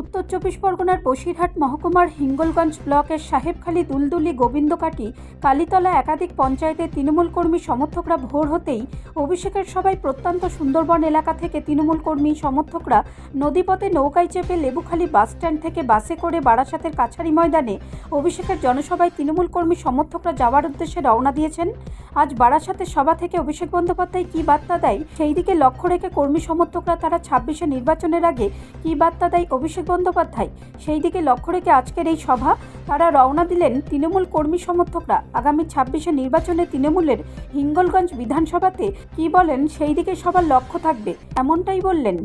উত্তর চব্বিশ পরগনার বসিরহাট মহকুমার হিঙ্গলগঞ্জ ব্লকের সাহেবখালী দুলদুলি গোবিন্দকাটি কালীতলা একাধিক পঞ্চায়েতের তৃণমূল কর্মী সমর্থকরা ভোর হতেই অভিষেকের সভায় প্রত্যন্ত সুন্দরবন এলাকা থেকে তৃণমূল কর্মী সমর্থকরা নদীপথে নৌকায় চেপে লেবুখালী বাসস্ট্যান্ড থেকে বাসে করে বারাসাতের কাছারি ময়দানে অভিষেকের জনসভায় তৃণমূল কর্মী সমর্থকরা যাওয়ার উদ্দেশ্যে রওনা দিয়েছেন। আজ বারাসাতের সভা থেকে অভিষেক বন্দ্যোপাধ্যায় কী বার্তা দেয় সেই দিকে লক্ষ্য রেখে কর্মী সমর্থকরা তারা 26শে নির্বাচনের আগে কী বার্তা দেয় অভিষেক বন্দ্যোপাধ্যায় সেই দিকে লক্ষ্য রেখে আজকের এই সভা তারা রওনা দিলেন। তৃণমূল কর্মী সমর্থকরা আগামী 26শে নির্বাচনে তৃণমূলের হিঙ্গলগঞ্জ বিধানসভাতে কি বলেন সেই দিকে সবার লক্ষ্য থাকবে, এমনটাই বললেন।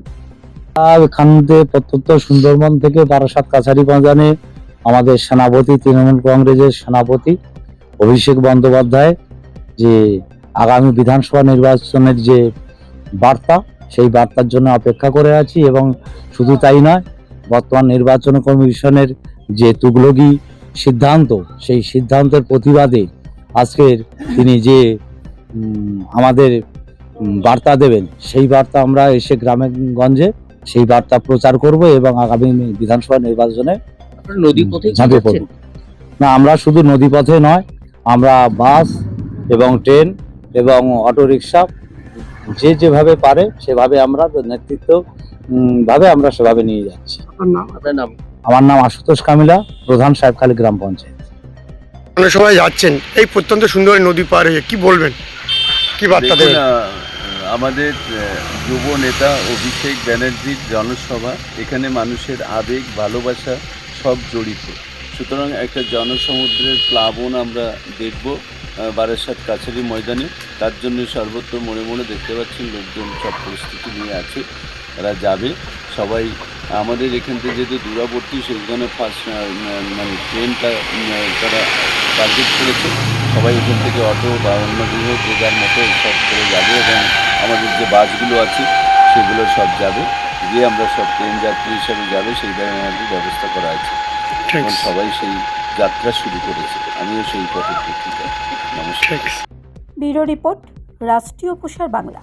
এখান থেকে প্রত্যন্ত সুন্দরবন থেকে বারাসাত কাছারি ময়দানে আমাদের সেনাপতি, তৃণমূল কংগ্রেসের সেনাপতি অভিষেক বন্দ্যোপাধ্যায় যে আগামী বিধানসভা নির্বাচনের যে বার্তা, সেই বার্তার জন্য অপেক্ষা করে আছি। এবং শুধু তাই নয়, বর্তমান নির্বাচন কমিশনের যে তুগলকি সিদ্ধান্ত, সেই সিদ্ধান্তের প্রতিবাদে আজকের তিনি যে আমাদের বার্তা দেবেন, সেই বার্তা আমরা এসে গ্রামে গঞ্জে সেই বার্তা প্রচার করব এবং আগামী বিধানসভা নির্বাচনে নদীপথে ঝাঁপিয়ে পড়ব। না, আমরা শুধু নদীপথে নয়, আমরা বাস এবং ট্রেন এবং অটোরিকশা যে যেভাবে পারে সেভাবে আমরা নেতৃত্ব ভাবে আমরা সেভাবে নিয়ে যাচ্ছি। আপনার নাম? আমার নাম আশুতোষ কামিলা, প্রধান সাহেবখালী গ্রাম পঞ্চায়েত। আপনারা সবাই যাচ্ছেন এই প্রত্যন্ত সুন্দর নদী পার হয়ে, কি বলবেন, কি বার্তা দেবেন? আমাদের যুব নেতা অভিষেক ব্যানার্জির জনসভা, এখানে মানুষের আবেগ, ভালোবাসা সব জড়িত। সুতরাং একটা জনসমুদ্রের প্লাবন আমরা দেখব বারাসাত কাছারি ময়দানে। তার জন্য সর্বত্র মোড়ে মোড়ে দেখতে পাচ্ছেন লোকজন সব প্রস্তুতি নিয়ে আছে, তারা যাবে। সবাই আমাদের এখান থেকে যেহেতু দূরবর্তী, সেইখানে ফার্স্ট মানে ট্রেনটা তারা টার্গেট করেছে। সবাই এখান থেকে অটো বা অন্য বিভিন্ন যে যার মতো সব করে যাবে এবং আমাদের যে বাসগুলো আছে সেগুলো সব যাবে, গিয়ে আমরা সব ট্রেন যাত্রী হিসাবে যাবে সেইভাবে আমাদের ব্যবস্থা করা আছে। এবং সবাই সেই যাত্রা শুরু করেছে, আমিও সেই পথে প্রকৃত। নমস্কার। ব্যুরো রিপোর্ট, রাষ্ট্রীয় প্রসার বাংলা।